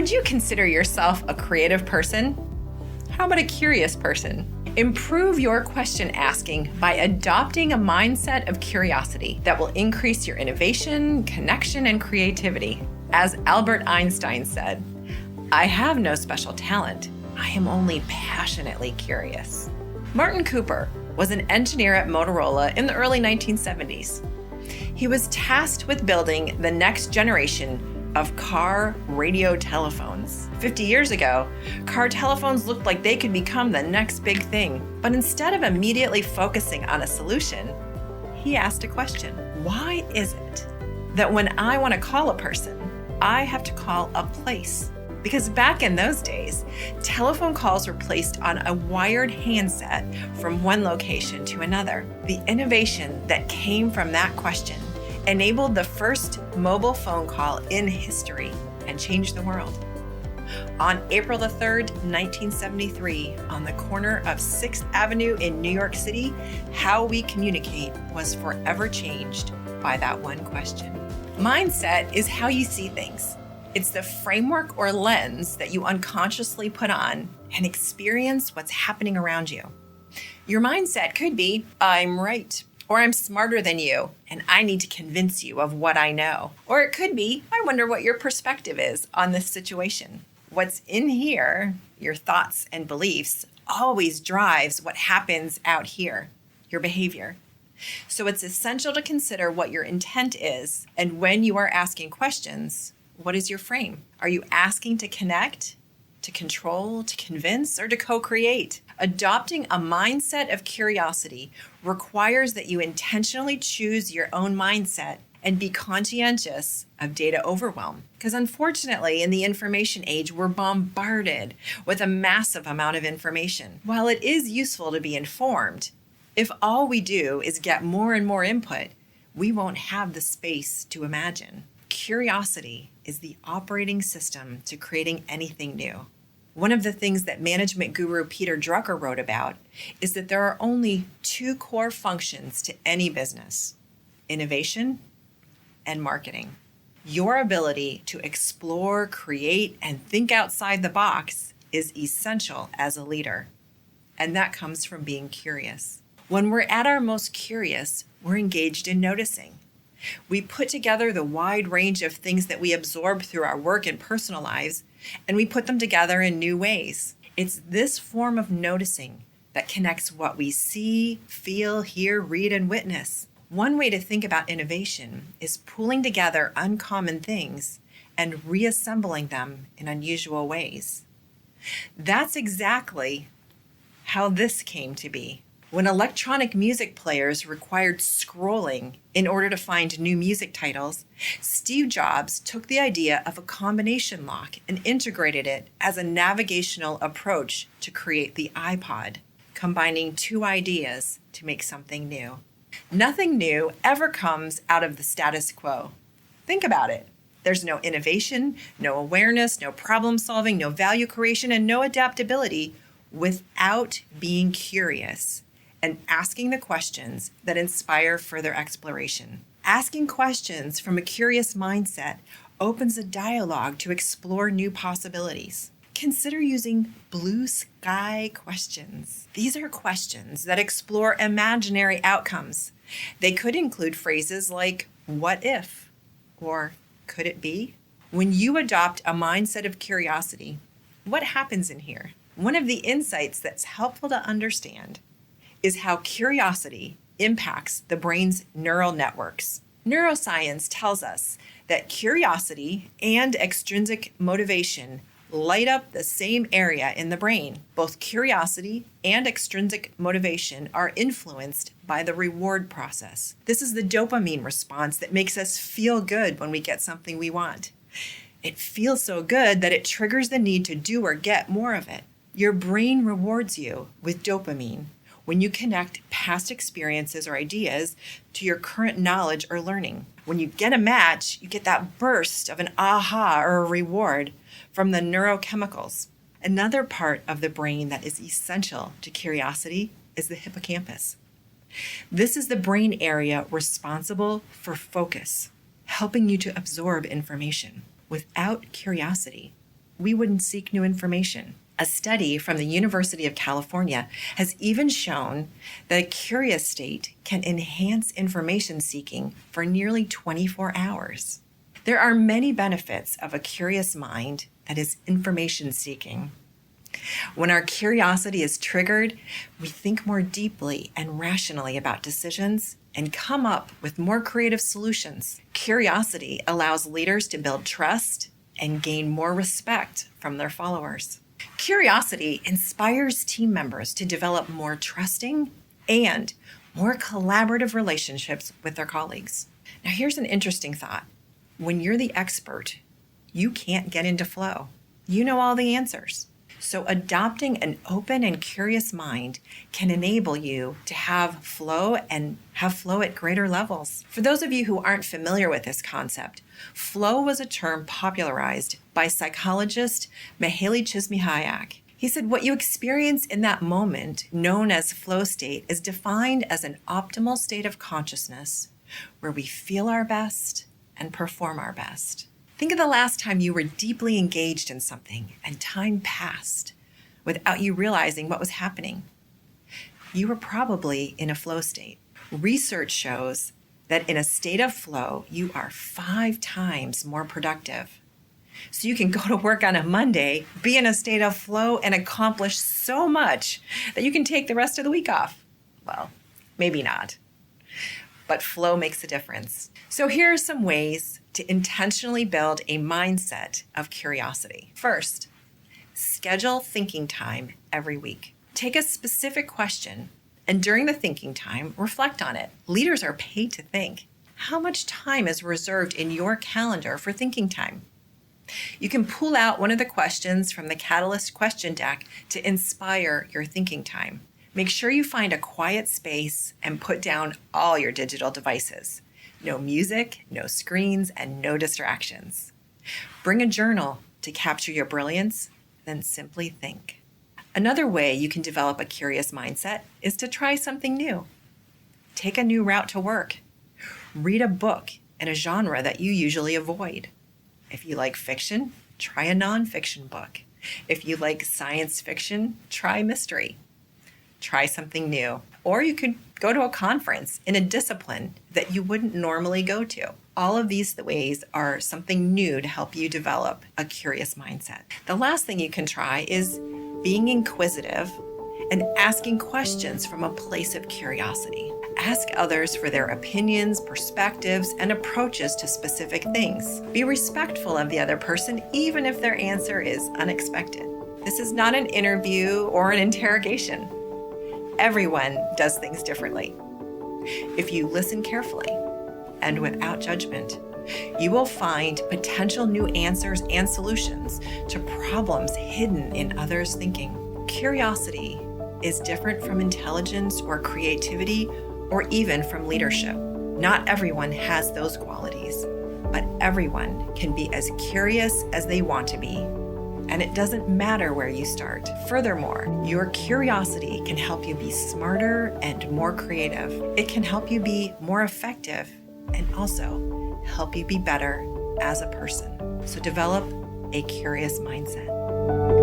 Would you consider yourself a creative person? How about a curious person? Improve your question asking by adopting a mindset of curiosity that will increase your innovation, connection, and creativity. As Albert Einstein said, "I have no special talent. I am only passionately curious." Martin Cooper was an engineer at Motorola in the early 1970s. He was tasked with building the next generation of car radio telephones. 50 years ago, car telephones looked like they could become the next big thing. But instead of immediately focusing on a solution, he asked a question. Why is it that when I want to call a person, I have to call a place? Because back in those days, telephone calls were placed on a wired handset from one location to another. The innovation that came from that question enabled the first mobile phone call in history and changed the world. On April the 3rd, 1973, on the corner of 6th Avenue in New York City, how we communicate was forever changed by that one question. Mindset is how you see things. It's the framework or lens that you unconsciously put on and experience what's happening around you. Your mindset could be, "I'm right," or "I'm smarter than you, and I need to convince you of what I know." Or it could be, "I wonder what your perspective is on this situation." What's in here, your thoughts and beliefs, always drives what happens out here, your behavior. So it's essential to consider what your intent is, and when you are asking questions, what is your frame? Are you asking to connect, to control, to convince, or to co-create? Adopting a mindset of curiosity requires that you intentionally choose your own mindset and be conscientious of data overwhelm. Because unfortunately, in the information age, we're bombarded with a massive amount of information. While it is useful to be informed, if all we do is get more and more input, we won't have the space to imagine. Curiosity is the operating system to creating anything new. One of the things that management guru Peter Drucker wrote about is that there are only two core functions to any business: innovation and marketing. Your ability to explore, create, and think outside the box is essential as a leader. And that comes from being curious. When we're at our most curious, we're engaged in noticing. We put together the wide range of things that we absorb through our work and personal lives, and we put them together in new ways. It's this form of noticing that connects what we see, feel, hear, read, and witness. One way to think about innovation is pulling together uncommon things and reassembling them in unusual ways. That's exactly how this came to be. When electronic music players required scrolling in order to find new music titles, Steve Jobs took the idea of a combination lock and integrated it as a navigational approach to create the iPod, combining two ideas to make something new. Nothing new ever comes out of the status quo. Think about it. There's no innovation, no awareness, no problem solving, no value creation, and no adaptability without being curious and asking the questions that inspire further exploration. Asking questions from a curious mindset opens a dialogue to explore new possibilities. Consider using blue sky questions. These are questions that explore imaginary outcomes. They could include phrases like, "What if?" or "Could it be?" When you adopt a mindset of curiosity, what happens in here? One of the insights that's helpful to understand is how curiosity impacts the brain's neural networks. Neuroscience tells us that curiosity and extrinsic motivation light up the same area in the brain. Both curiosity and extrinsic motivation are influenced by the reward process. This is the dopamine response that makes us feel good when we get something we want. It feels so good that it triggers the need to do or get more of it. Your brain rewards you with dopamine when you connect past experiences or ideas to your current knowledge or learning. When you get a match, you get that burst of an aha or a reward from the neurochemicals. Another part of the brain that is essential to curiosity is the hippocampus. This is the brain area responsible for focus, helping you to absorb information. Without curiosity, we wouldn't seek new information. A study from the University of California has even shown that a curious state can enhance information seeking for nearly 24 hours. There are many benefits of a curious mind that is information seeking. When our curiosity is triggered, we think more deeply and rationally about decisions and come up with more creative solutions. Curiosity allows leaders to build trust and gain more respect from their followers. Curiosity inspires team members to develop more trusting and more collaborative relationships with their colleagues. Now, here's an interesting thought. When you're the expert, you can't get into flow. You know all the answers. So adopting an open and curious mind can enable you to have flow and have flow at greater levels. For those of you who aren't familiar with this concept, flow was a term popularized by psychologist Mihaly Csikszentmihalyi. He said, what you experience in that moment, known as flow state, is defined as an optimal state of consciousness where we feel our best and perform our best. Think of the last time you were deeply engaged in something and time passed without you realizing what was happening. You were probably in a flow state. Research shows that in a state of flow, you are 5 times more productive. So you can go to work on a Monday, be in a state of flow, and accomplish so much that you can take the rest of the week off. Well, maybe not. But flow makes a difference. So here are some ways to intentionally build a mindset of curiosity. First, schedule thinking time every week. Take a specific question, and during the thinking time, reflect on it. Leaders are paid to think. How much time is reserved in your calendar for thinking time? You can pull out one of the questions from the Catalyst question deck to inspire your thinking time. Make sure you find a quiet space and put down all your digital devices. No music, no screens, and no distractions. Bring a journal to capture your brilliance, then simply think. Another way you can develop a curious mindset is to try something new. Take a new route to work. Read a book in a genre that you usually avoid. If you like fiction, try a nonfiction book. If you like science fiction, try mystery. Try something new. Or you could go to a conference in a discipline that you wouldn't normally go to. All of these ways are something new to help you develop a curious mindset. The last thing you can try is being inquisitive and asking questions from a place of curiosity. Ask others for their opinions, perspectives, and approaches to specific things. Be respectful of the other person, even if their answer is unexpected. This is not an interview or an interrogation. Everyone does things differently. If you listen carefully and without judgment, you will find potential new answers and solutions to problems hidden in others' thinking. Curiosity is different from intelligence or creativity or even from leadership. Not everyone has those qualities, but everyone can be as curious as they want to be. And it doesn't matter where you start. Furthermore, your curiosity can help you be smarter and more creative. It can help you be more effective and also help you be better as a person. So develop a curious mindset.